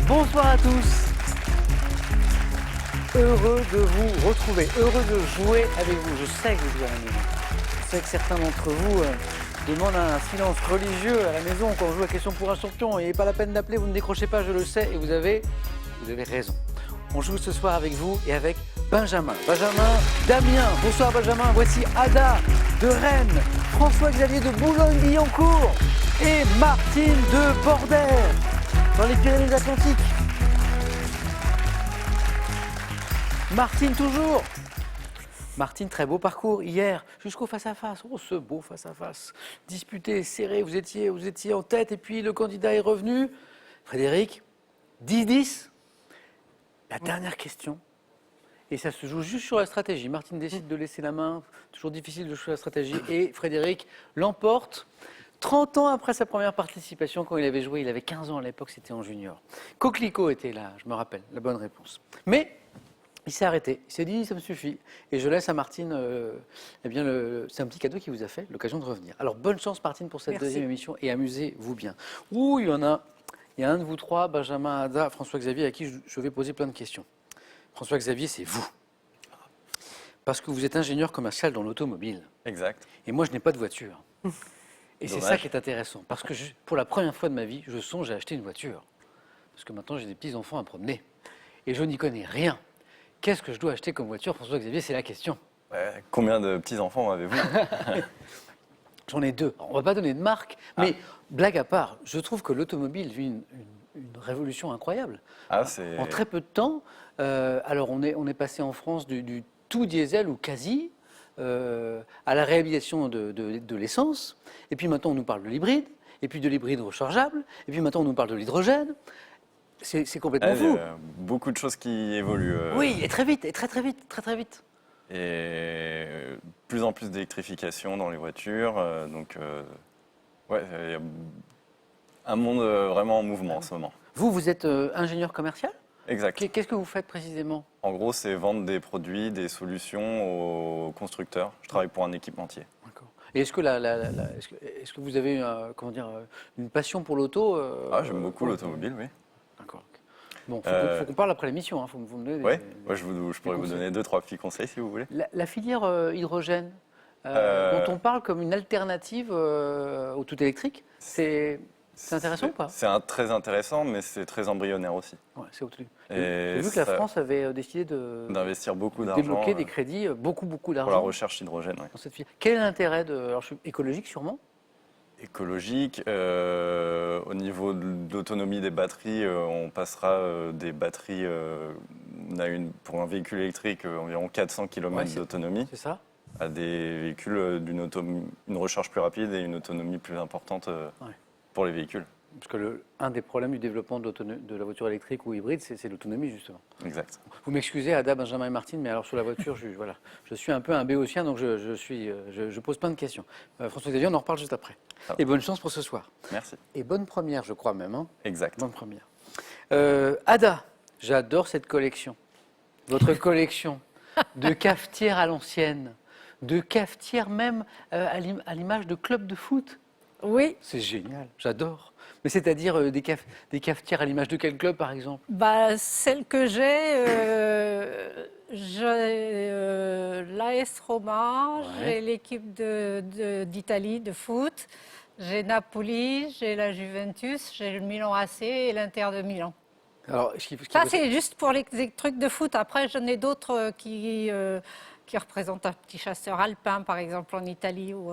Bonsoir à tous. Heureux de vous retrouver, heureux de jouer avec vous. Je sais que vous jouez à la maison. Je sais que certains d'entre vous demandent un silence religieux à la maison quand on joue à Question pour un champion. Il n'est pas la peine d'appeler, vous ne décrochez pas, je le sais, et vous avez raison. On joue ce soir avec vous et avec Benjamin. Benjamin Damien. Bonsoir Benjamin. Voici Ada de Rennes, François-Xavier de Boulogne-Billancourt et Martine de Bordère dans les Pyrénées-Atlantiques. Martine toujours. Martine, très beau parcours hier jusqu'au face-à-face. Oh, ce beau face-à-face. Disputé, serré, vous étiez en tête et puis le candidat est revenu. Frédéric, 10-10. La dernière question. Et ça se joue juste sur la stratégie. Martine décide de laisser la main. Toujours difficile de jouer la stratégie. Et Frédéric l'emporte. 30 ans après sa première participation, quand il avait joué, il avait 15 ans à l'époque, c'était en junior. Coquelicot était là, je me rappelle, la bonne réponse. Mais il s'est arrêté, il s'est dit ça me suffit. Et je laisse à Martine, c'est un petit cadeau qu'il vous a fait, l'occasion de revenir. Alors bonne chance Martine pour cette deuxième émission et amusez-vous bien. Ouh, il y a un de vous trois, Benjamin, Ada, François-Xavier, à qui je vais poser plein de questions. François-Xavier, c'est vous. Parce que vous êtes ingénieur commercial dans l'automobile. Exact. Et moi, je n'ai pas de voiture. Et c'est ça qui est intéressant, parce que pour la première fois de ma vie, je songe à acheter une voiture. Parce que maintenant, j'ai des petits-enfants à promener. Et je n'y connais rien. Qu'est-ce que je dois acheter comme voiture, François-Xavier? C'est la question. Combien de petits-enfants avez-vous? J'en ai deux. On ne va pas donner de marque, mais blague à part, je trouve que l'automobile vit une révolution incroyable. En très peu de temps, alors on est passé en France du tout diesel ou quasi, à la réhabilitation de l'essence, et puis maintenant on nous parle de l'hybride, et puis de l'hybride rechargeable, et puis maintenant on nous parle de l'hydrogène. C'est complètement fou. Il y a beaucoup de choses qui évoluent. Oui, et très vite, et très vite, très vite. Et plus en plus d'électrification dans les voitures, il y a un monde vraiment en mouvement en ce moment. Vous êtes ingénieur commercial? Exact. Qu'est-ce que vous faites précisément? En gros, c'est vendre des produits, des solutions aux constructeurs. Je travaille pour un équipementier. D'accord. Et est-ce que vous avez une passion pour l'auto? J'aime beaucoup l'automobile, oui. D'accord. Bon, faut qu'on parle après l'émission. Faut me donner Je pourrais vous donner 2-3 petits conseils si vous voulez. La filière hydrogène, dont on parle comme une alternative au tout électrique, c'est intéressant ou pas? C'est très intéressant, mais c'est très embryonnaire aussi. Ouais, c'est au-dessus. J'ai vu que la France avait décidé d'investir beaucoup d'argent, débloquer des crédits, beaucoup d'argent pour la recherche hydrogène. Dans cette filière. Quel est l'intérêt écologique sûrement? Écologique, au niveau de l'autonomie des batteries, on passera des batteries, on a pour un véhicule électrique environ 400 km d'autonomie. C'est ça. À des véhicules une recharge plus rapide et une autonomie plus importante pour les véhicules. Parce que un des problèmes du développement de la voiture électrique ou hybride, c'est l'autonomie, justement. Exact. Vous m'excusez, Ada, Benjamin et Martine, mais alors sur la voiture, je suis un peu un béotien, donc je pose plein de questions. François-Xavier, on en reparle juste après. Et bonne chance pour ce soir. Merci. Et bonne première, je crois même. Exact. Bonne première. Ada, j'adore cette collection. Votre collection de cafetières à l'ancienne, de cafetières même à l'image de clubs de foot. Oui. C'est génial, j'adore. Mais c'est-à-dire des cafetières à l'image de quel club, par exemple? Celle que j'ai l'AS Roma, j'ai l'équipe d'Italie de foot, j'ai Napoli, j'ai la Juventus, j'ai le Milan AC et l'Inter de Milan. Alors, ça, c'est juste pour les trucs de foot. Après, j'en ai d'autres qui représentent un petit chasseur alpin, par exemple, en Italie ou...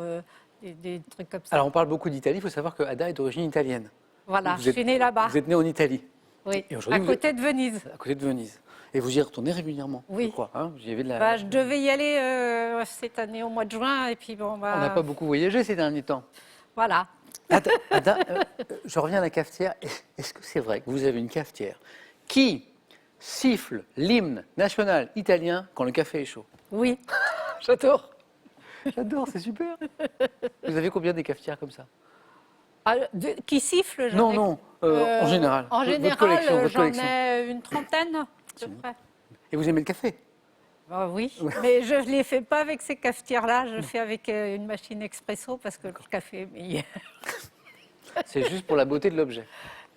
Des trucs comme ça. Alors, on parle beaucoup d'Italie. Il faut savoir que Ada est d'origine italienne. Voilà, je suis née là-bas. Vous êtes née en Italie. Oui, à côté de Venise. À côté de Venise. Et vous y retournez réguliedement, oui. Je crois. Je devais y aller cette année au mois de juin. Et puis, On n'a pas beaucoup voyagé ces derniers temps. Voilà. Ada, je reviens à la cafetière. Est-ce que c'est vrai que vous avez une cafetière qui siffle l'hymne national italien quand le café est chaud? Oui. J'adore. J'adore, c'est super. Vous avez combien des cafetières comme ça? Qui sifflent? Non, en général. En général, j'en ai une trentaine, à peu près. Et vous aimez le café? Oui, mais je ne les fais pas avec ces cafetières-là, je le fais avec une machine expresso parce que le café est meilleur. C'est juste pour la beauté de l'objet.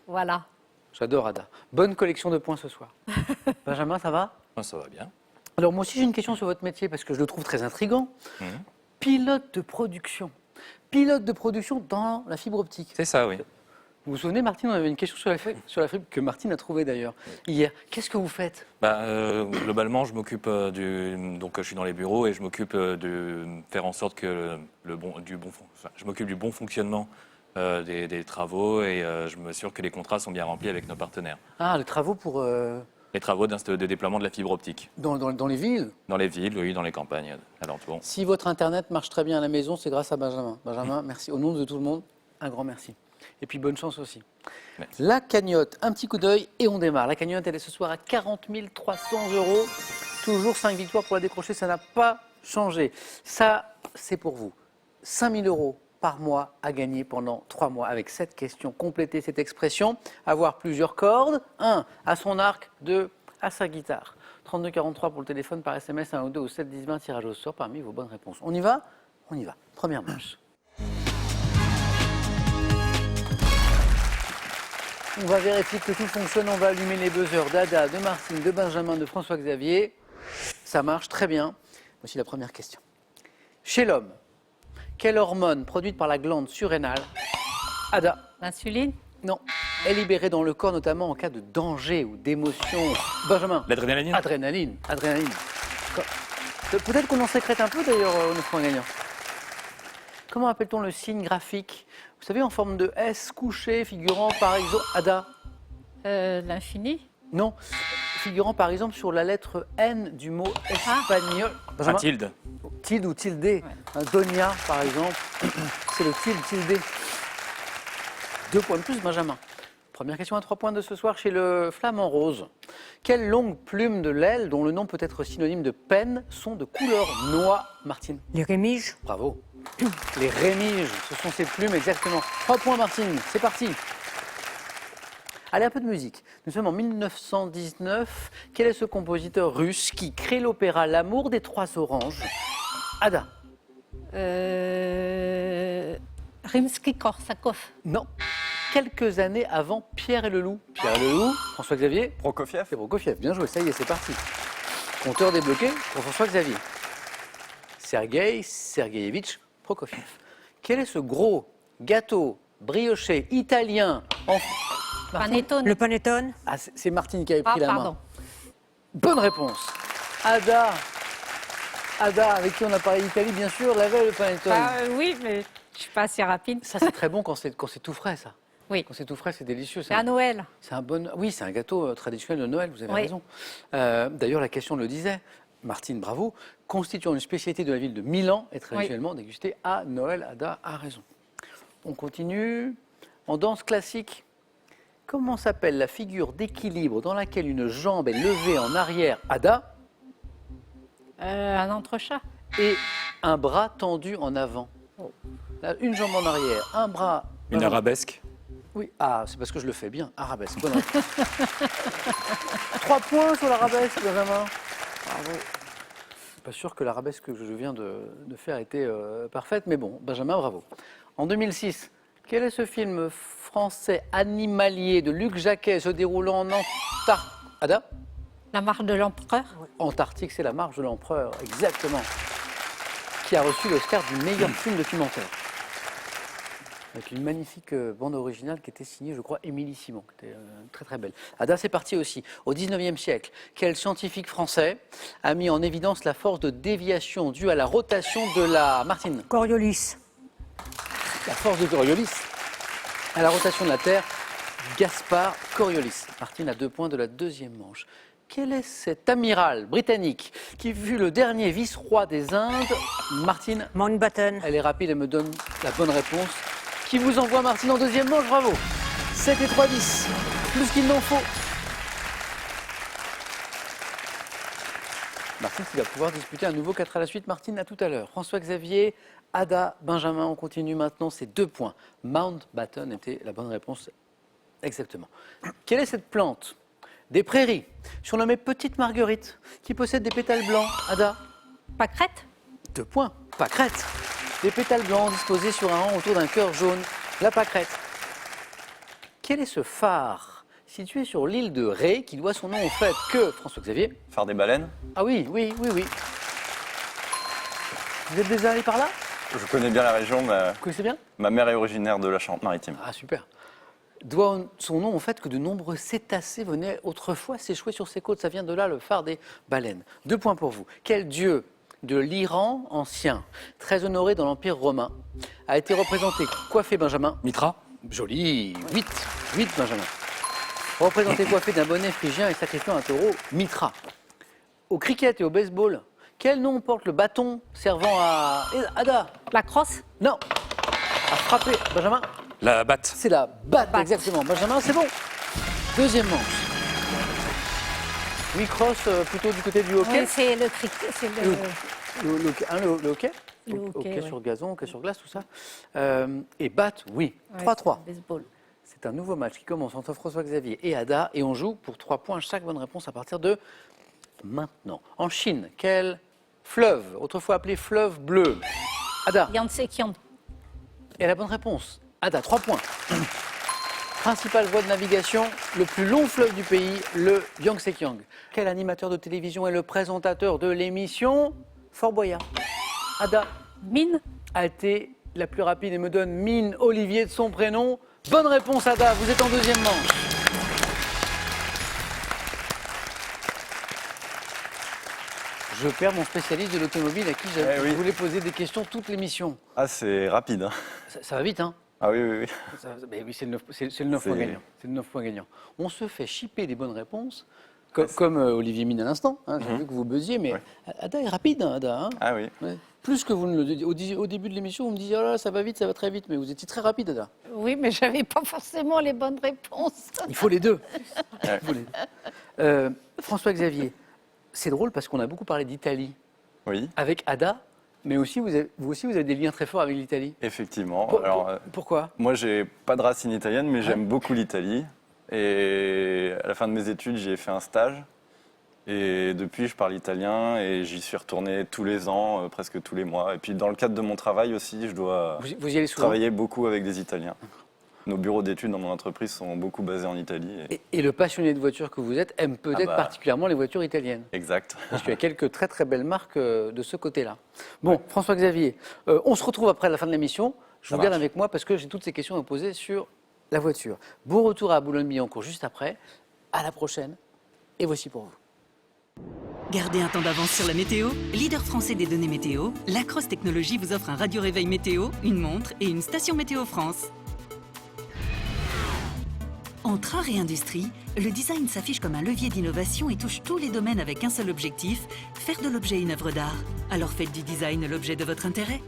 Voilà. J'adore Ada. Bonne collection de points ce soir. Benjamin, ça va? Ça va bien. Alors moi aussi j'ai une question sur votre métier parce que je le trouve très intriguant. Pilote de production. Pilote de production dans la fibre optique. C'est ça, oui. Vous vous souvenez, Martine, on avait une question sur la fibre que Martine a trouvée d'ailleurs hier. Qu'est-ce que vous faites? Globalement, je m'occupe donc je suis dans les bureaux et je m'occupe de faire en sorte que je m'occupe du bon fonctionnement des travaux et je m'assure que les contrats sont bien remplis avec nos partenaires. Ah, les travaux pour... Les travaux de déploiement de la fibre optique. Dans les villes? Dans les villes, oui, dans les campagnes alentours. Si votre Internet marche très bien à la maison, c'est grâce à Benjamin. Benjamin, merci. Au nom de tout le monde, un grand merci. Et puis bonne chance aussi. Merci. La cagnotte, un petit coup d'œil et on démarre. La cagnotte, elle est ce soir à 40 300 €. Toujours 5 victoires pour la décrocher, ça n'a pas changé. Ça, c'est pour vous. 5 000 € par mois à gagner pendant 3 mois avec cette question. Complétez cette expression. Avoir plusieurs cordes. 1 à son arc, 2 à sa guitare. 32 43 pour le téléphone, par SMS, 1 ou 2 ou 7 10 20, tirage au sort parmi vos bonnes réponses. On y va? On y va. Première manche. On va vérifier que tout fonctionne. On va allumer les buzzers d'Ada, de Martine, de Benjamin, de François-Xavier. Ça marche très bien. Voici la première question. Chez l'homme, quelle hormone produite par la glande surrénale? Ada. L'insuline? Non. Est libérée dans le corps, notamment en cas de danger ou d'émotion. Benjamin. L'adrénaline? Adrénaline. Peut-être qu'on en sécrète un peu d'ailleurs au 9 points gagnants. Comment appelle-t-on le signe graphique? Vous savez, en forme de S couché, figurant par exemple... Ada? L'infini? Non. Figurant par exemple sur la lettre N du mot espagnol. Un tilde. Tilde ou tildé. Un Donia, par exemple. C'est le tildé. 2 points de plus, Benjamin. Première question à 3 points de ce soir chez le flamant rose. Quelles longues plumes de l'aile, dont le nom peut être synonyme de peine, sont de couleur noix, Martine? Les rémiges. Bravo. Les rémiges, ce sont ces plumes, exactement. 3 points, Martine. C'est parti. Allez, un peu de musique. Nous sommes en 1919. Quel est ce compositeur russe qui crée l'opéra L'amour des 3 oranges? Ada? Rimsky-Korsakov. Non. Quelques années avant Pierre et le Loup. Pierre et le Loup, François-Xavier? Prokofiev. C'est Prokofiev. Bien joué, ça y est, c'est parti. Compteur débloqué pour François-Xavier. Sergueïevitch Prokofiev. Quel est ce gros gâteau brioché italien en... Panettone. Le panettone. Ah, c'est Martine qui avait pris la pardon. main. Bonne réponse. Ada, avec qui on a parlé d'Italie, bien sûr, l'avait le panettone. Oui, mais je suis pas assez rapide. Ça, c'est très bon quand c'est tout frais, ça. Oui. Quand c'est tout frais, c'est délicieux. C'est à Noël. C'est un bon... Oui, c'est un gâteau traditionnel de Noël, vous avez Oui. raison. D'ailleurs, la question le disait. Martine, bravo. Constituant une spécialité de la ville de Milan et traditionnellement dégustée à Noël. Ada a raison. On continue. En danse classique, comment s'appelle la figure d'équilibre dans laquelle une jambe est levée en arrière? Ada? Un entrechat. Et un bras tendu en avant. Là, une jambe en arrière, un bras... Une arabesque? Oui, c'est parce que je le fais bien. Arabesque, bonne réponse. 3 points sur l'arabesque, Benjamin. Bravo. Je suis pas sûr que l'arabesque que je viens de faire était parfaite, mais bon, Benjamin, bravo. En 2006, quel est ce film français animalier de Luc Jacquet se déroulant en Antarctique? Ada? La marche de l'empereur. Antarctique, c'est la marche de l'empereur, exactement. Qui a reçu l'Oscar du meilleur film documentaire. Avec une magnifique bande originale qui était signée, je crois, Émilie Simon, qui était très très belle. Ada, c'est parti aussi. Au 19e siècle, quel scientifique français a mis en évidence la force de déviation due à la rotation de la... Martine? Coriolis. La force de Coriolis à la rotation de la Terre, Gaspard Coriolis. Martine a 2 points de la deuxième manche. Quel est cet amiral britannique qui fut le dernier vice-roi des Indes? Martine? Mountbatten. Elle est rapide, elle me donne la bonne réponse. Qui vous envoie, Martine, en deuxième manche, bravo. 7 et 3, 10. Plus qu'il n'en faut. Martine qui va pouvoir disputer un nouveau 4 à la suite. Martine, à tout à l'heure. François-Xavier, Ada, Benjamin, on continue maintenant. C'est 2 points. Mountbatten était la bonne réponse exactement. Quelle est cette plante des prairies, surnommée Petite Marguerite, qui possède des pétales blancs? Ada? Pâquerette. 2 points. Pâquerette. Des pétales blancs disposés sur un rang autour d'un cœur jaune. La pâquerette. Quel est ce phare situé sur l'île de Ré, qui doit son nom au fait que, François-Xavier... Phare des baleines. Ah oui. Vous êtes déjà allé par là? Je connais bien la région, Vous connaissez bien? ma mère est originaire de la Charente-Maritime. Ah super. Doit son nom au fait que de nombreux cétacés venaient autrefois s'échouer sur ces côtes. Ça vient de là, le phare des baleines. 2 points pour vous. Quel dieu de l'Iran ancien, très honoré dans l'Empire romain, a été représenté, coiffé Benjamin? Mitra. Joli, 8 Benjamin. Représenté coiffé d'un bonnet phrygien et sacrifiant un taureau, Mitra. Au cricket et au baseball, quel nom porte le bâton servant à... Ada? La crosse? Non. À frapper, Benjamin? La batte. C'est la batte, Batte. exactement. Benjamin, c'est bon. Deuxième manche. Oui, cross, plutôt du côté du hockey. Oui, c'est le cricket. C'est Le hockey. Le hockey, sur ouais. gazon, hockey sur glace, tout ça. Et batte, oui. Ouais, 3-3. c'est le baseball. C'est un nouveau match qui commence entre François-Xavier et Ada. Et on joue pour 3 points chaque bonne réponse à partir de maintenant. En Chine, quel fleuve, autrefois appelé fleuve bleu? Ada. Yangtze-Kiang. Et la bonne réponse, Ada, 3 points. Principale voie de navigation, le plus long fleuve du pays, le Yangtze-Kiang. Quel animateur de télévision est le présentateur de l'émission Fort Boyard? Ada Mine. a été la plus rapide et me donne Mine Olivier de son prénom. Bonne réponse, Ada, vous êtes en deuxième manche. Je perds mon spécialiste de l'automobile à qui je oui. voulais poser des questions toute l'émission. Ah, c'est rapide. Hein. Ça va vite, hein? Ah oui. Mais oui, c'est le 9 points C'est- gagnant. C'est le 9 points gagnant. On se fait chipper des bonnes réponses, comme Olivier Mine à l'instant. Hein, j'ai vu que vous buzziez, mais Ouais. Ada est rapide, hein, Ada. Hein. Ah oui. Ouais. Plus que vous ne le dites. Au début de l'émission, vous me disiez, oh là, ça va vite, ça va très vite, mais vous étiez très rapide, Ada. Oui, mais j'avais pas forcément les bonnes réponses. Il faut les deux. Ouais. Il faut les deux. François-Xavier, c'est drôle parce qu'on a beaucoup parlé d'Italie Oui, avec Ada, mais aussi vous aussi, vous avez des liens très forts avec l'Italie. effectivement. Pourquoi? Moi, j'ai pas de racine italienne, mais j'aime beaucoup l'Italie. Et à la fin de mes études, j'y ai fait un stage. Et depuis, je parle italien et j'y suis retourné tous les ans, presque tous les mois. Et puis, dans le cadre de mon travail aussi, je dois Vous y allez souvent? travailler beaucoup avec des Italiens. Nos bureaux d'études dans mon entreprise sont beaucoup basés en Italie. Et le passionné de voitures que vous êtes aime peut-être bah. particulièrement les voitures italiennes. Exact. Parce qu'il y a quelques très très belles marques de ce côté-là. Bon, François-Xavier, on se retrouve après la fin de l'émission. Je Ça vous garde marche. avec moi parce que j'ai toutes ces questions à vous poser sur la voiture. Bon retour à Boulogne-Billancourt juste après. À la prochaine. Et voici pour vous. Gardez un temps d'avance sur la météo. Leader français des données météo, Lacrosse Technologies vous offre un radio-réveil météo, une montre et une station Météo France. Entre art et industrie, le design s'affiche comme un levier d'innovation et touche tous les domaines avec un seul objectif, faire de l'objet une œuvre d'art. Alors faites du design l'objet de votre intérêt.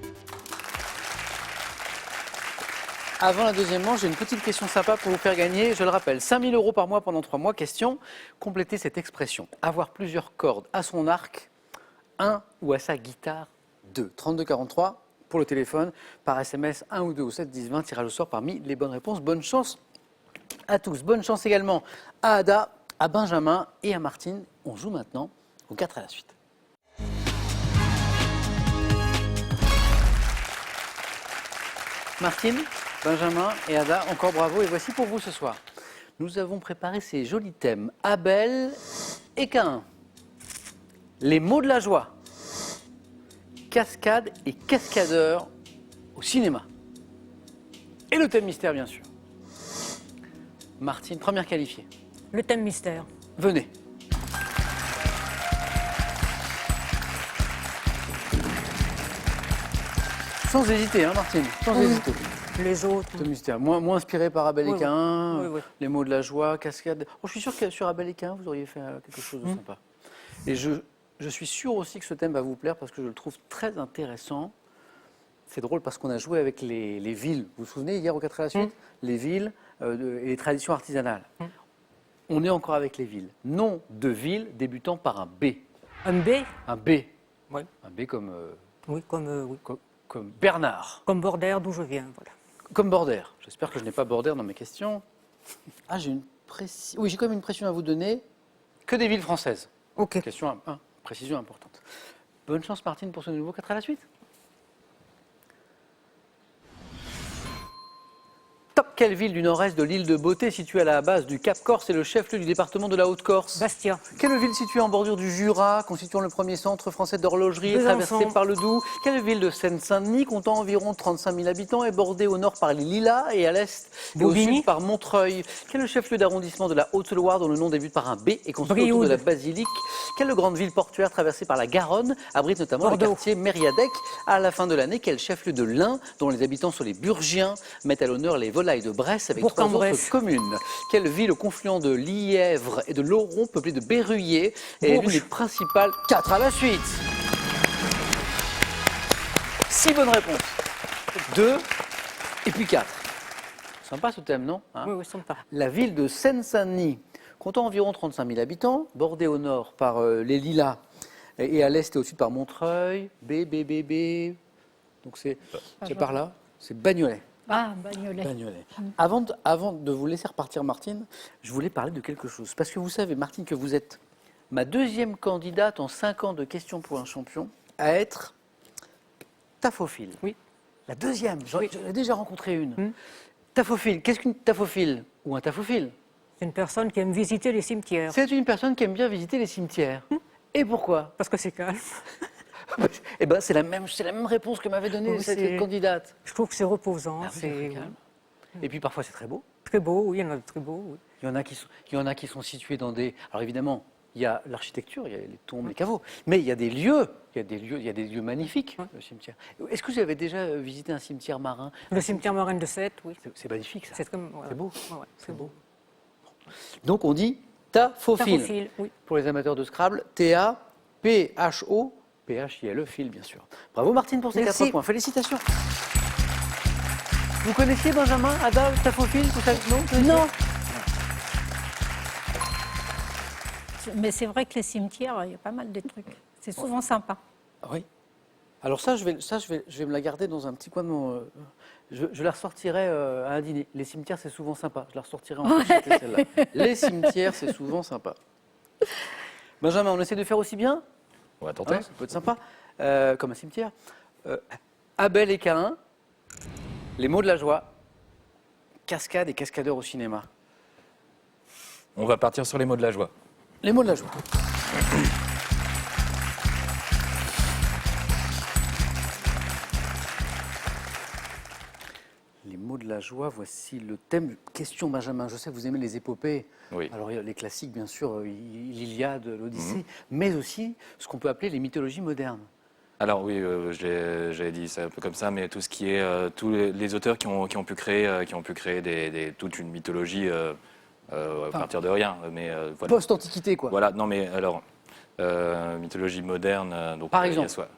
Avant la deuxième manche, j'ai une petite question sympa pour vous faire gagner. Je le rappelle, 5 000 € par mois pendant 3 mois. Question, complétez cette expression. Avoir plusieurs cordes à son arc, 1 ou à sa guitare, 2. 32 43 pour le téléphone, par SMS 1 ou 2 au 7 10 20, tirage au sort parmi les bonnes réponses. Bonne chance à tous. Bonne chance également à Ada, à Benjamin et à Martine. On joue maintenant aux 4 à la suite. Martine, Benjamin et Ada, encore bravo et voici pour vous ce soir. Nous avons préparé ces jolis thèmes. Abel et Caïn. Les mots de la joie. Cascade et cascadeur au cinéma. Et le thème mystère, bien sûr. Martine, première qualifiée. Le thème mystère. Venez. Sans hésiter, hein, Martine, sans Oui. hésiter. Les autres. Thème mystère, moins inspiré par Abel et Oui, oui. Caïn, Oui, oui. les mots de la joie, cascade. Oh, je suis sûr que sur Abel et Caïn, vous auriez fait quelque chose de sympa. Et je suis sûr aussi que ce thème va vous plaire parce que je le trouve très intéressant. C'est drôle parce qu'on a joué avec les villes. Vous vous souvenez, hier au 4 à la suite, les villes et les traditions artisanales. On est encore avec les villes. Nom de ville débutant par un B. Un B. Un B. Oui. Un B comme, Oui, oui. comme Bernard. Comme Bordère, d'où je viens. Voilà. Comme Border. J'espère que je n'ai pas Border dans mes questions. Ah, oui, j'ai quand même une pression à vous donner. Que des villes françaises. Ok. Précision importante. Bonne chance, Martine, pour ce nouveau 4 à la suite. Top quelle ville du nord-est de l'île de Beauté, située à la base du Cap Corse, est le chef-lieu du département de la Haute-Corse? Bastia. Quelle ville située en bordure du Jura, constituant le premier centre français d'horlogerie, et Besançon. traversée par le Doubs? Quelle ville de Seine-Saint-Denis, comptant environ 35 000 habitants, est bordée au nord par les Lilas et à l'est et au Bobigny. sud par Montreuil? Quel est le chef-lieu d'arrondissement de la Haute-Loire, dont le nom débute par un B et construit autour de la Brioude. basilique? Quelle grande ville portuaire traversée par la Garonne abrite notamment le Bordeaux. quartier Mériadec? À la fin de l'année, quel chef-lieu de l'Ain, dont les habitants sont les Burgiens, mettent à l'honneur les volailles de Bresse avec 3 Bourg-en-Bresse. autres communes? Quelle ville au confluent de Lièvre et de Lauron, peuplée de Berruyer, est l'une Bourges. des principales? 4 à la suite. 6 bonnes réponses. 2 et puis 4. Sympa ce thème, non? Hein? Oui, oui, sympa. La ville de Seine-Saint-Denis, comptant environ 35 000 habitants, bordée au nord par les Lilas et à l'est et au sud par Montreuil, B. Donc c'est par là, c'est Bagnolet. Ah, Bagnolet. Bagnolet. Avant de vous laisser repartir, Martine, je voulais parler de quelque chose. Parce que vous savez, Martine, que vous êtes ma deuxième candidate en 5 ans de questions pour un champion à être taphophile. Oui. La deuxième, j'en ai déjà rencontré une. Taphophile, qu'est-ce qu'une taphophile ou un taphophile? C'est une personne qui aime visiter les cimetières. C'est une personne qui aime bien visiter les cimetières. Et pourquoi? Parce que c'est calme. Eh ben, c'est la même réponse que m'avait donnée Oui, cette c'est- candidate. Je trouve que c'est reposant. Ah oui, c'est c'est calme. Et puis parfois c'est très beau. très beau, oui, il y en a de très beaux. Oui. Il y en a qui sont situés dans des. Alors évidemment, il y a l'architecture, il y a les tombes, les caveaux, mais il y a des lieux, il y a des lieux magnifiques, le cimetière. Est-ce que vous avez déjà visité un cimetière marin? Le cimetière marin de Sète, oui. C'est magnifique ça. C'est très voilà. C'est beau. Ouais, ouais, C'est beau. Donc on dit taphophile. Taphophile, oui. Pour les amateurs de Scrabble, T-A-P-H-O, P-H-I-L-E, fil bien sûr. Bravo Martine pour ces Merci. 4 points. Félicitations. Vous connaissiez Benjamin, Ada, taphophile, tout ça? Non. Mais c'est vrai que les cimetières, il y a pas mal de trucs. C'est souvent sympa. Ah oui. Alors ça, je vais me la garder dans un petit coin de mon. Je la ressortirai à un dîner. Les cimetières, c'est souvent sympa. Je la ressortirai en société, celle-là. Les cimetières, c'est souvent sympa. Benjamin, on essaie de faire aussi bien? On va tenter. Hein, ça peut être sympa. Comme un cimetière. Abel et Caïn, les mots de la joie, cascade et cascadeur au cinéma. On va partir sur les mots de la joie. Les mots de la joie. Les mots de la joie, voici le thème. Question Benjamin, je sais que vous aimez les épopées. Oui. Alors il y a les classiques, bien sûr, l'Iliade, l'Odyssée, mais aussi ce qu'on peut appeler les mythologies modernes. Alors oui, j'avais dit ça un peu comme ça, mais tout ce qui est tous les auteurs qui ont pu créer toute une mythologie à partir de rien, mais voilà. Post-antiquité, quoi. Voilà, non mais alors mythologie moderne, donc Par il y a exemple.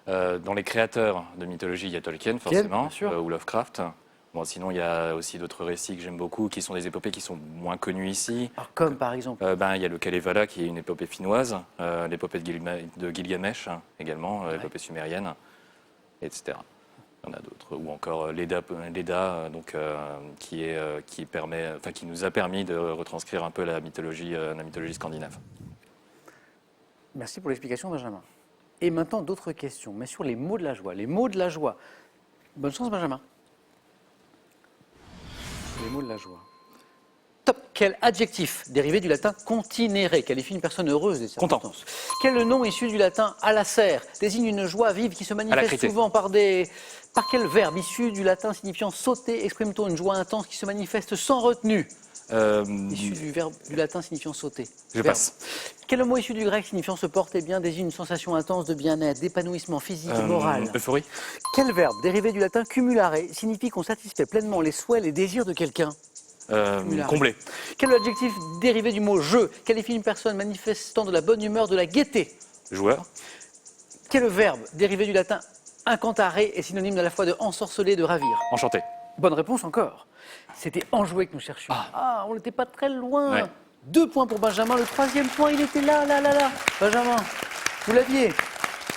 dans les créateurs de mythologie, il y a Tolkien forcément, bien sûr. ou Lovecraft. Bon, sinon il y a aussi d'autres récits que j'aime beaucoup, qui sont des épopées qui sont moins connues ici. Alors, comme par exemple. Il y a le Kalevala qui est une épopée finnoise, l'épopée de Gilgamesh également, l'épopée sumérienne, etc. Il y en a d'autres, ou encore l'Eda, qui nous a permis de retranscrire un peu la mythologie scandinave. Merci pour l'explication, Benjamin. Et maintenant, d'autres questions, mais sur les mots de la joie. Les mots de la joie. Bonne chance, Benjamin. Les mots de la joie. Top. Quel adjectif dérivé du latin continere qualifie une personne heureuse des Content. circonstances? Quel nom issu du latin alacer désigne une joie vive qui se manifeste Alacrité. souvent par des... Par quel verbe issu du latin signifiant sauter exprime-t-on une joie intense qui se manifeste sans retenue? Issu du verbe du latin signifiant sauter. Je Verbe. passe. Quel mot issu du grec signifiant se porter bien désigne une sensation intense de bien-être, d'épanouissement physique et moral? Euphorie. Quel verbe dérivé du latin cumulare signifie qu'on satisfait pleinement les souhaits, les désirs de quelqu'un? Cumulare. Comblé. Quel adjectif dérivé du mot jeu qualifie une personne manifestant de la bonne humeur, de la gaieté? Joueur. Quel verbe dérivé du latin incantare est synonyme à la fois de ensorceler et de ravir? Enchanté. Bonne réponse encore. C'était enjoué que nous cherchions. Ah, on n'était pas très loin. Ouais. 2 points pour Benjamin. Le 3e point, il était là. Benjamin, vous l'aviez.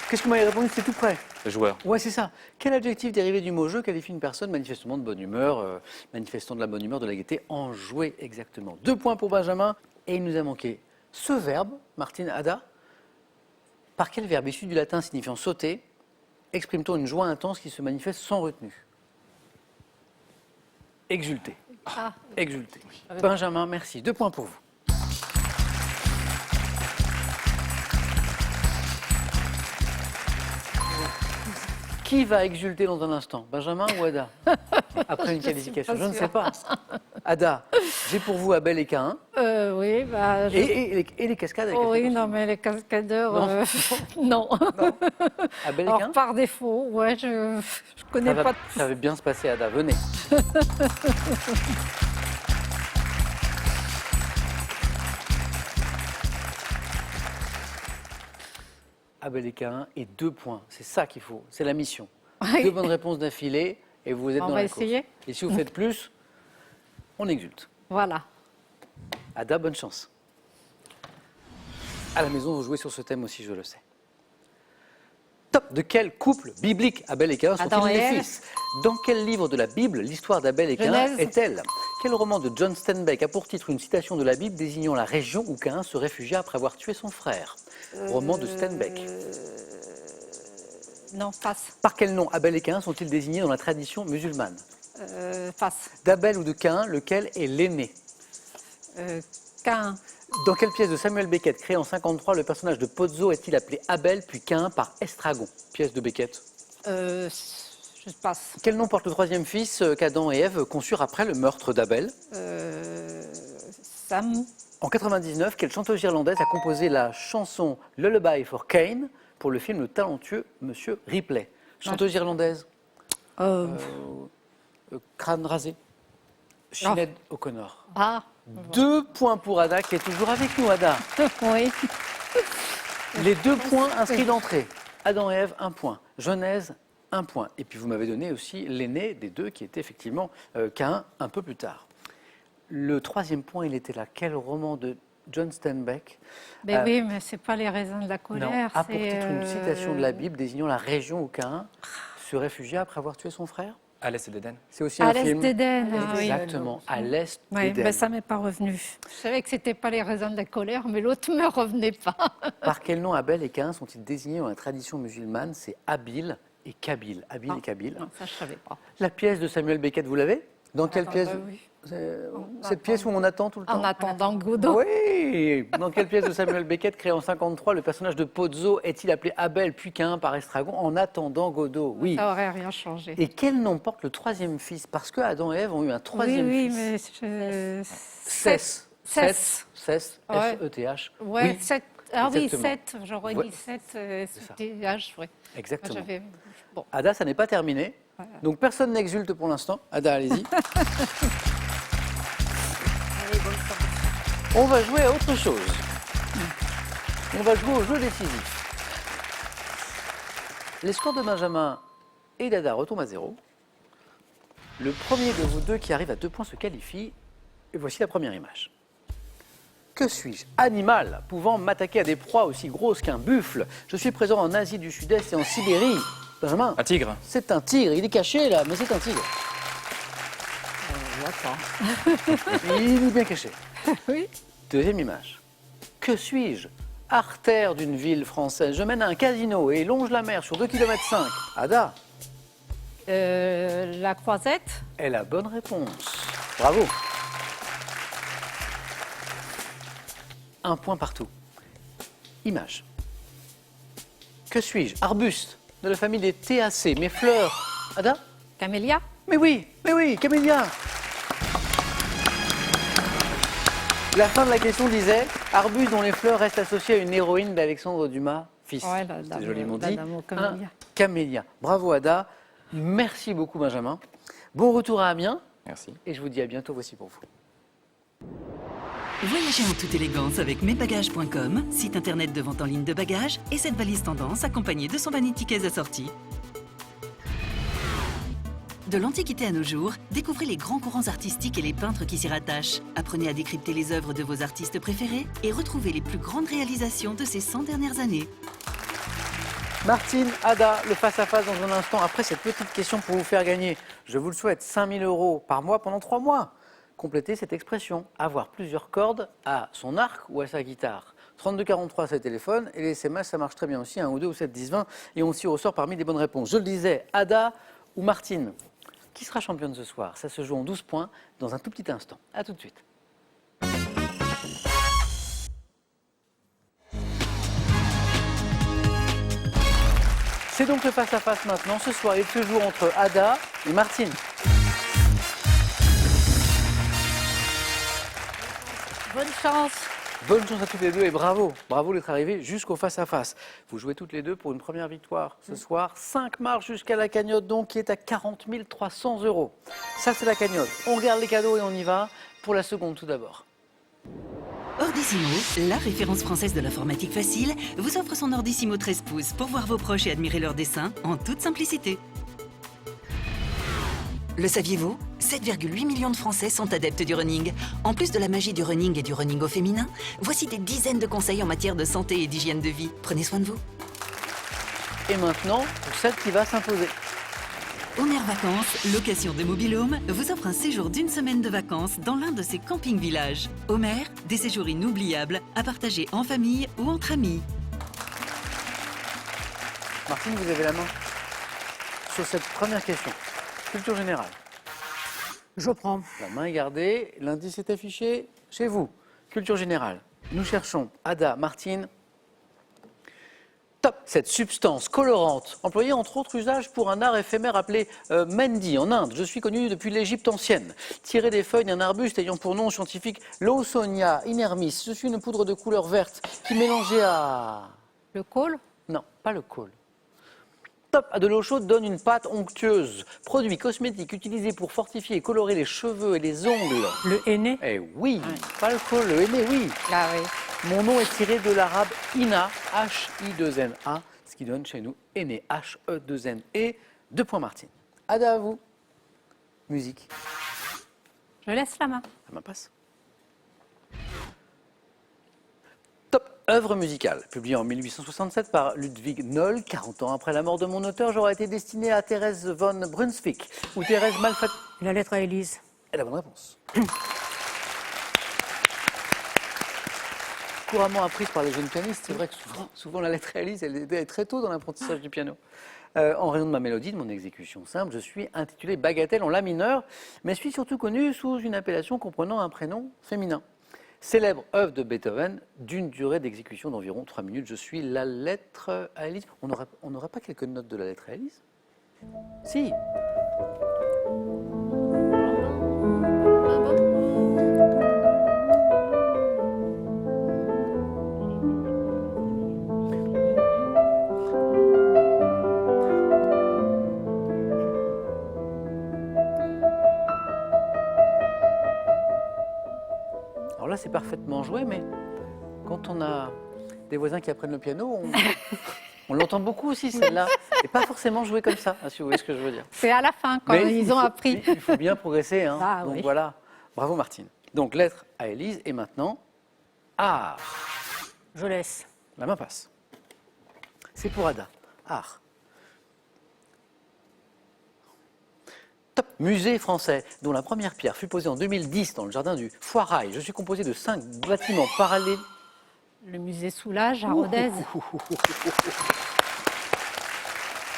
Qu'est-ce que vous m'avez répondu? C'est tout près. Joueur. Ouais, c'est ça. Quel adjectif dérivé du mot jeu qualifie une personne manifestement de bonne humeur, manifestant de la bonne humeur, de la gaieté? Enjoué, exactement. 2 points pour Benjamin. Et il nous a manqué ce verbe, Martine, Ada. Par quel verbe issu du latin signifiant sauter exprime-t-on une joie intense qui se manifeste sans retenue? Exulté. Ah. Exulté. Benjamin, merci. 2 points pour vous. Qui va exulter dans un instant, Benjamin ou Ada? Après une qualification, je ne sais pas. Ada, j'ai pour vous Abel et Caïn. Oui, bah, Et les cascades avec Oh, les oui, non, mais les cascadeurs, Non. non. Abel et Alors, Caïn. par défaut, ouais, je connais pas. Ça va bien se passer, Ada. Venez. Abel et Caïn et 2 points. C'est ça qu'il faut. C'est la mission. Oui. 2 bonnes réponses d'affilée et vous êtes On dans va la course. essayer. Et si vous faites plus, on exulte. Voilà. Ada, bonne chance. À la maison, vous jouez sur ce thème aussi, je le sais. Top. De quel couple biblique Abel et Caïn Adam sont-ils et les Ève. fils? Dans quel livre de la Bible l'histoire d'Abel et Caïn Genèse. est-elle? Quel roman de John Steinbeck a pour titre une citation de la Bible désignant la région où Caïn se réfugia après avoir tué son frère? Roman de Steinbeck. Non, passe. Par quel nom Abel et Caïn sont-ils désignés dans la tradition musulmane? Passe. D'Abel ou de Caïn, lequel est l'aîné? Caïn. Dans quelle pièce de Samuel Beckett créée en 1953 le personnage de Pozzo est-il appelé Abel puis Caïn par Estragon? Pièce de Beckett. Je passe. Quel nom porte le 3e fils qu'Adam et Ève conçurent après le meurtre d'Abel? Sam. En 1999, quelle chanteuse irlandaise a composé la chanson Lullaby for Cain pour le film Le talentueux Monsieur Ripley? Chanteuse irlandaise, crâne rasé, Sinéad O'Connor. Ah, 2 points pour Ada qui est toujours avec nous, Ada. oui. Les 2 points inscrits d'entrée. Adam et Ève, 1 point. Genèse, 1 point. Et puis vous m'avez donné aussi l'aîné des 2 qui était effectivement Caïn un peu plus tard. Le 3e point, il était là. Quel roman de John Steinbeck Mais oui, mais c'est pas les raisins de la colère. a pour c'est, titre une citation de la Bible désignant la région où Caïn se réfugia après avoir tué son frère? À l'est d'Éden. C'est aussi À un l'est film. d'Éden. Ah, oui. Exactement, à l'est Oui, d'Éden. mais ça m'est pas revenu. Je savais que c'était pas les raisins de la colère, mais l'autre me revenait pas. Par quel nom Abel et Caïn sont-ils désignés dans la tradition musulmane? C'est Abil et Kabil. Abil et Kabil. Non, ça je savais pas. La pièce de Samuel Beckett, vous l'avez? Dans quelle pièce? bah oui. Cette pièce où on attend tout le temps? En attendant Godot. Oui. Dans quelle pièce de Samuel Beckett, créée en 1953, le personnage de Pozzo est-il appelé Abel puis Caïn par Estragon en attendant Godot? Oui. Ça aurait rien changé. Et quel nom porte le 3e fils? Parce que Adam et Ève ont eu un 3e oui, fils. mais Cès. Cès. Cès. Ouais. S-E-T-H. Ouais, Oui, 7. Ah oui, exactement. 7. J'aurais Ouais. dit 7. ça. STH, oui. Exactement. J'avais. Bon. Ada, ça n'est pas terminé. Donc personne n'exulte pour l'instant. Ada, allez-y. On va jouer à autre chose. On va jouer au jeu décisif. Les scores de Benjamin et d'Ada retombent à 0. Le premier de vous deux qui arrive à 2 points se qualifie. Et voici la première image. Que suis-je? Animal, pouvant m'attaquer à des proies aussi grosses qu'un buffle. Je suis présent en Asie du Sud-Est et en Sibérie. Benjamin, Un tigre. c'est un tigre. Il est caché là, mais c'est un tigre. Il est bien caché. Oui. Deuxième image. Que suis-je? Artère d'une ville française. Je mène à un casino et longe la mer sur 2,5 km. Ada La croisette. est la bonne réponse. Bravo. 1 point partout. Image. Que suis-je? Arbuste de la famille des Théacées. Mes fleurs. Ada? Camélia. Mais oui, Camélia. La fin de la question disait arbuste dont les fleurs restent associées à une héroïne d'Alexandre Dumas, fils. Ouais, la C'était dame- joliment la dit. dame au Un camélia. camélia. Bravo Ada. Merci beaucoup Benjamin. Bon retour à Amiens Merci. et je vous dis à bientôt. Voici pour vous. Voyagez en toute élégance avec mesbagages.com, site internet de vente en ligne de bagages, et cette valise tendance accompagnée de son vanity case assorti. De l'Antiquité à nos jours, découvrez les grands courants artistiques et les peintres qui s'y rattachent. Apprenez à décrypter les œuvres de vos artistes préférés et retrouvez les plus grandes réalisations de ces 100 dernières années. Martine, Ada, le face-à-face dans un instant. Après cette petite question pour vous faire gagner, je vous le souhaite, 5 000 € par mois pendant 3 mois. Complétez cette expression, avoir plusieurs cordes à son arc ou à sa guitare. 3243, c'est le téléphone, et les SMS, ça marche très bien aussi, 1 ou 2 ou 7, 10, 20, et on s'y ressort parmi les bonnes réponses. Je le disais, Ada ou Martine? Qui sera championne ce soir? Ça se joue en 12 points dans un tout petit instant. A tout de suite. C'est donc le face-à-face maintenant. Ce soir, il se joue entre Ada et Martine. Bonne chance. Bonne chance à toutes les deux et bravo. Bravo d'être arrivés jusqu'au face-à-face. Vous jouez toutes les deux pour une première victoire ce soir. 5 marches jusqu'à la cagnotte donc qui est à 40 300 €. Ça c'est la cagnotte. On regarde les cadeaux et on y va pour la seconde tout d'abord. Ordissimo, la référence française de l'informatique facile, vous offre son Ordissimo 13 pouces pour voir vos proches et admirer leurs dessins en toute simplicité. Le saviez-vous? 7,8 millions de Français sont adeptes du running. En plus de la magie du running et du running au féminin, voici des dizaines de conseils en matière de santé et d'hygiène de vie. Prenez soin de vous. Et maintenant, pour celle qui va s'imposer. Homer Vacances, location de mobil-home, vous offre un séjour d'1 semaine de vacances dans l'un de ses camping-villages. Homer, des séjours inoubliables à partager en famille ou entre amis. Martine, vous avez la main sur cette première question. Culture générale. Je prends. La main est gardée, l'indice est affiché chez vous. Culture générale. Nous cherchons Ada, Martine. Top. Cette substance colorante, employée entre autres usages pour un art éphémère appelé Mendi en Inde. Je suis connu depuis l'Égypte ancienne. Tirée des feuilles d'un arbuste ayant pour nom scientifique Lawsonia inermis. Je suis une poudre de couleur verte qui mélangée à... Le col. Non, pas le col. Top à de l'eau chaude donne une pâte onctueuse. Produit cosmétique utilisé pour fortifier et colorer les cheveux et les ongles. Le henné. Eh oui, pas le col, le henné, oui. Ah oui. Mon nom est tiré de l'arabe Ina, H-I-2-N-A, ce qui donne chez nous henné, H-E-2-N-E. 2 points Martine. Ada, à vous. Musique. Je laisse la main. La main passe. Top œuvre musicale, publiée en 1867 par Ludwig Noll. 40 ans après la mort de mon auteur, j'aurais été destiné à Thérèse von Brunswick ou Thérèse Malfatti. La lettre à Élise. Et la bonne réponse. Couramment apprise par les jeunes pianistes, c'est vrai que souvent la lettre à Élise, elle est très tôt dans l'apprentissage du piano. En raison de ma mélodie, de mon exécution simple, je suis intitulé Bagatelle en la mineur, mais suis surtout connu sous une appellation comprenant un prénom féminin. Célèbre œuvre de Beethoven, d'une durée d'exécution d'environ 3 minutes. Je suis la lettre à Élise. On n'aurait pas quelques notes de la lettre à Élise? Si. Alors là, c'est parfaitement joué, mais quand on a des voisins qui apprennent le piano, on l'entend beaucoup aussi, celle-là. Et pas forcément joué comme ça, si vous voyez ce que je veux dire. C'est à la fin quand Mais ils ont appris. Il faut bien progresser. Hein. Ah, Donc oui. voilà. Bravo Martine. Donc lettre à Élise et maintenant art. Je laisse. La main passe. C'est pour Ada. Art. Top. Musée français, dont la première pierre fut posée en 2010 dans le jardin du Foirail. Je suis composé de 5 bâtiments parallèles. Le musée Soulage à Rodez.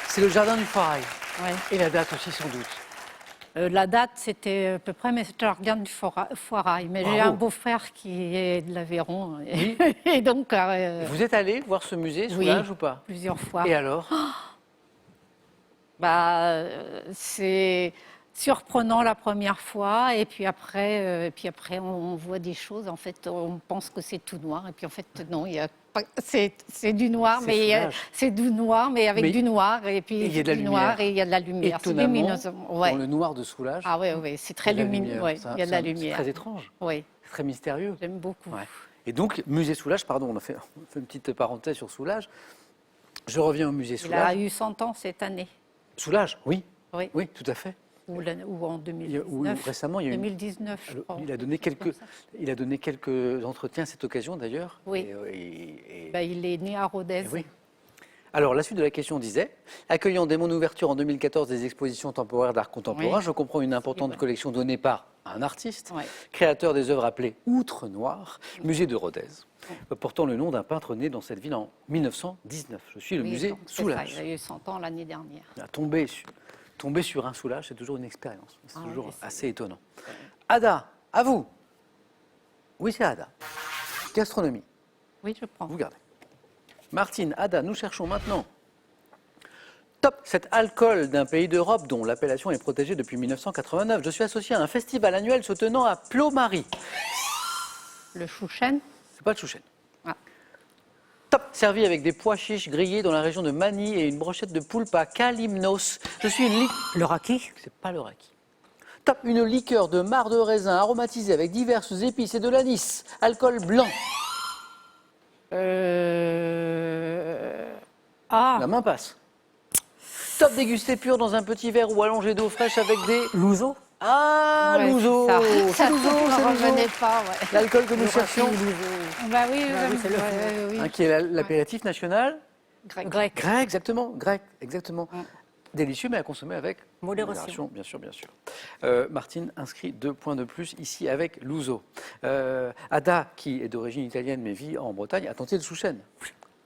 C'est le jardin du Foirail. Ouais. Et la date aussi sans doute. La date, c'était à peu près, mais c'était le jardin du Foirail. Mais j'ai Bravo. un beau-frère qui est de l'Aveyron. Oui. Et donc, Vous êtes allé voir ce musée oui. Soulage ou pas? plusieurs fois. Et alors? C'est surprenant la première fois, et puis après, on voit des choses. En fait, on pense que c'est tout noir, et puis en fait, non, il y a pas. C'est du noir, C'est mais Soulage. c'est du noir, mais avec Mais- du noir, et puis et il y a de la du noir, lumière. et il y a de la lumière. C'est Étonnamment, lumineux. Ouais. dans le noir de Soulage, Ah oui, oui, c'est très il y a de la lumineux. lumière. Ouais, Ça- il y a de la c'est lumière. très étrange, Oui, c'est très mystérieux. j'aime beaucoup. Ouais. Et donc, musée Soulage, pardon, on fait une petite parenthèse sur Soulage. Je reviens au musée Il a Soulage. eu 100 ans cette année, Soulage, oui. Oui. Oui, tout à fait. ou en Il y a- 2019. ou récemment, il y a eu une- 2019, je crois. Il a donné quelques, il a donné quelques entretiens à cette occasion d'ailleurs. Oui. Et- Ben, il est né à Rodez. et oui. Alors, la suite de la question disait, accueillant dès mon ouverture en 2014 des expositions temporaires d'art contemporain, Oui. je comprends une importante Oui. collection donnée par un artiste, Ouais. créateur des œuvres appelées Outre Noir, musée de Rodez, portant le nom d'un peintre né dans cette ville en 1919. Je suis le Oui, musée donc, c'est ça, Soulage. il a eu 100 ans l'année dernière. À tomber Tomber sur un soulage, c'est toujours une expérience. C'est toujours oui, c'est- assez étonnant. Ada, à vous. Oui, c'est Ada. Gastronomie, Oui, je prends. vous gardez. Martine, Ada, nous cherchons maintenant. Top, cet alcool d'un pays d'Europe dont l'appellation est protégée depuis 1989. Je suis associé à un festival annuel se tenant à Plomarie. Le chouchen. C'est pas le chouchen. Ah. Top, servi avec des pois chiches grillés dans la région de Manille et une brochette de poulpe à Kalymnos. Je suis une Le raki. C'est pas le raki. Top, une liqueur de marc de raisin aromatisée avec diverses épices et de l'anis. Alcool blanc. Ah, La main passe. Top, dégusté pur dans un petit verre ou allongé d'eau fraîche avec des... L'ouzo. Ah, ouais, l'ouzo. c'est ça. C'est Ça l'ouzo, ne c'est me l'ouzo. revenait pas, ouais. L'alcool que nous Le raki, cherchions, l'ouzo. Bah oui, Bah oui, c'est le oui. hein, qui est l'apéritif national. Grec. Grec. Grec, exactement. Grec, exactement. Mm. Délicieux, mais à consommer avec Modération. bien sûr, bien sûr. Martine inscrit 2 points de plus ici avec l'ouzo. Ada, qui est d'origine italienne mais vit en Bretagne, a tenté le chouchen.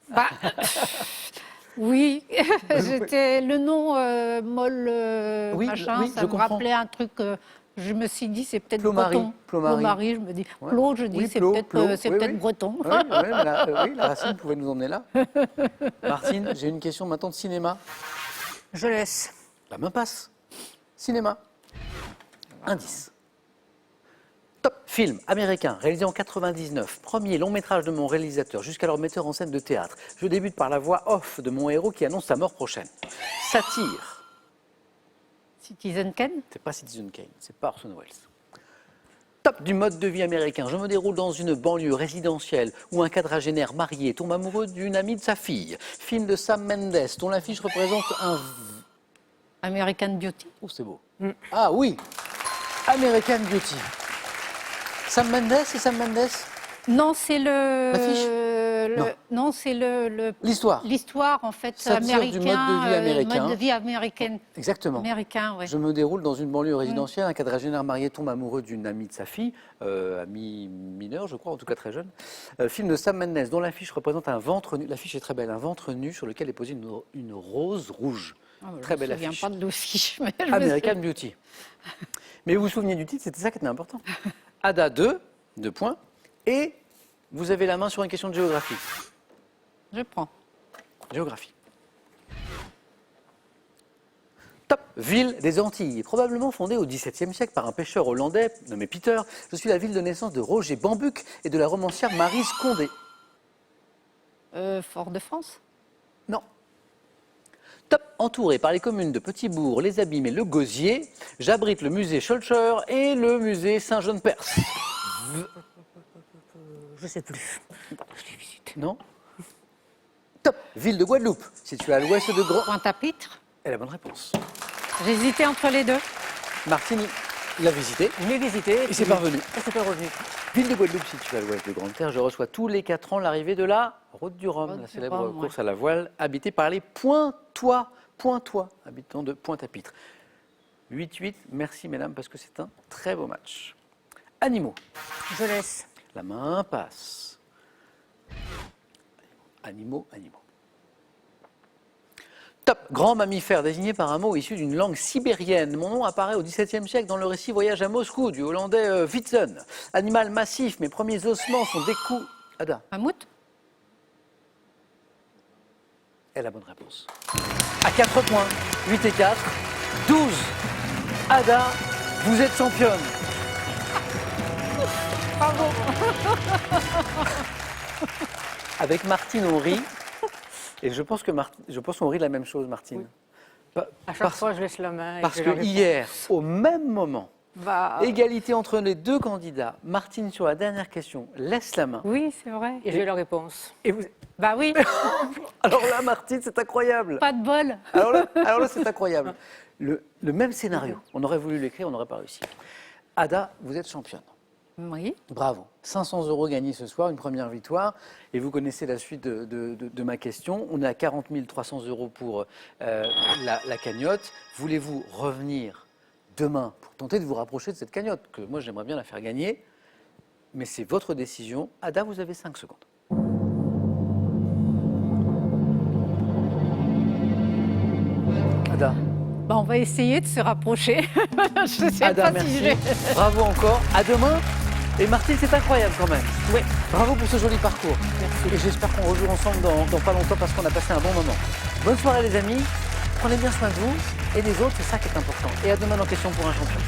Bah, oui, j'étais le nom molle Oui, machin, oui, ça je me comprends. rappelait un truc. Je me suis dit c'est peut-être Plomari, breton. Plomari. Je me dis. Ouais. Plo, je dis Oui, c'est Plo, peut-être Plo, oui, oui. breton. Oui, oui, mais oui, la racine pouvait nous emmener là. Martine, j'ai une question maintenant de cinéma. Je laisse. La main passe. Cinéma. Indice. Top film américain, réalisé en 99. Premier long métrage de mon réalisateur, jusqu'alors metteur en scène de théâtre. Je débute par la voix off de mon héros qui annonce sa mort prochaine. Satire. Citizen Kane. C'est pas Citizen Kane, c'est pas Orson Welles. Top du mode de vie américain. Je me déroule dans une banlieue résidentielle où un quadragénaire marié tombe amoureux d'une amie de sa fille. Film de Sam Mendes dont l'affiche représente un... American Beauty. Oh, c'est beau. Ah oui, American Beauty. Sam Mendes, c'est Sam Mendes. Non, c'est le. L'affiche Non, c'est L'histoire. l'histoire en fait Ça tire américain. du mode de vie américain. Mode de vie américaine. Exactement. Américain, ouais. Je me déroule dans une banlieue résidentielle. Un quadragénaire marié tombe amoureux d'une amie de sa fille, amie mineure, je crois, en tout cas très jeune. Film de Sam Mendes, dont l'affiche représente un ventre nu. L'affiche est très belle, un ventre nu sur lequel est posée une rose rouge. Ah, bah, Très belle je me souviens affiche. pas de l'affiche. mais je me American souviens. Beauty. Mais vous vous souveniez du titre, c'était ça qui était important. Ada 2, 2 points. Et vous avez la main sur une question de géographie. Je prends. Géographie. Top, ville des Antilles, probablement fondée au XVIIe siècle par un pêcheur hollandais nommé Peter. Je suis la ville de naissance de Roger Bambuc et de la romancière Maryse Condé. Fort-de-France. Non. Top, entouré par les communes de Petit-Bourg, Les Abîmes et Le Gosier, j'abrite le musée Schulcher et le musée Saint-Jean-de-Perse. Je sais plus. Je l'ai visité. Non. Top, ville de Guadeloupe, située à l'ouest de Grand... Pointe-à-Pitre. Et la bonne réponse. J'hésitais entre les deux. Martine l'a visité. Je l'ai visité. Et c'est parvenu. Et c'est pas revenu. Ville de Guadeloupe située à l'ouest de Grande-Terre, je reçois tous les 4 ans l'arrivée de la Route du Rhum, Route la du célèbre Rhum, course à la voile habitée par les Pointois, habitants de Pointe-à-Pitre. 8-8, merci mesdames parce que c'est un très beau match. Animaux, Je laisse. la main passe. Animaux. Top, grand mammifère désigné par un mot issu d'une langue sibérienne. Mon nom apparaît au XVIIe siècle dans le récit Voyage à Moscou du hollandais Witsen. Animal massif, mes premiers ossements sont des coups. Ada, Mammouth. est la bonne réponse. À 4 points, 8 et 4, 12. Ada, vous êtes championne. Bravo. Avec Martine, on rit. Et je pense qu'on rit de la même chose, Martine. À chaque Parce, fois, je laisse la main. et parce je que la réponds. hier, au même moment, Bah, égalité entre les deux candidats, Martine, sur la dernière question, laisse la main. oui, c'est vrai. Et j'ai la réponse. Et vous... Bah oui, Alors là, Martine, c'est incroyable. pas de bol. Alors là, c'est incroyable. Le même scénario, on aurait voulu l'écrire, on n'aurait pas réussi. Ada, vous êtes championne. Oui. Bravo. 500 € gagnés ce soir, une première victoire. Et vous connaissez la suite de ma question. On est à 40 300 € pour la cagnotte. Voulez-vous revenir demain pour tenter de vous rapprocher de cette cagnotte, que moi j'aimerais bien la faire gagner, mais c'est votre décision. Ada, vous avez 5 secondes. Ada, Bah, on va essayer de se rapprocher. Je ne sais Ada, pas si merci. Bravo encore. À demain. Et Martine, c'est incroyable quand même. Oui. Bravo pour ce joli parcours. Merci. Et j'espère qu'on rejoue ensemble dans pas longtemps parce qu'on a passé un bon moment. Bonne soirée les amis. Prenez bien soin de vous et des autres, c'est ça qui est important. Et à demain dans Question pour un champion.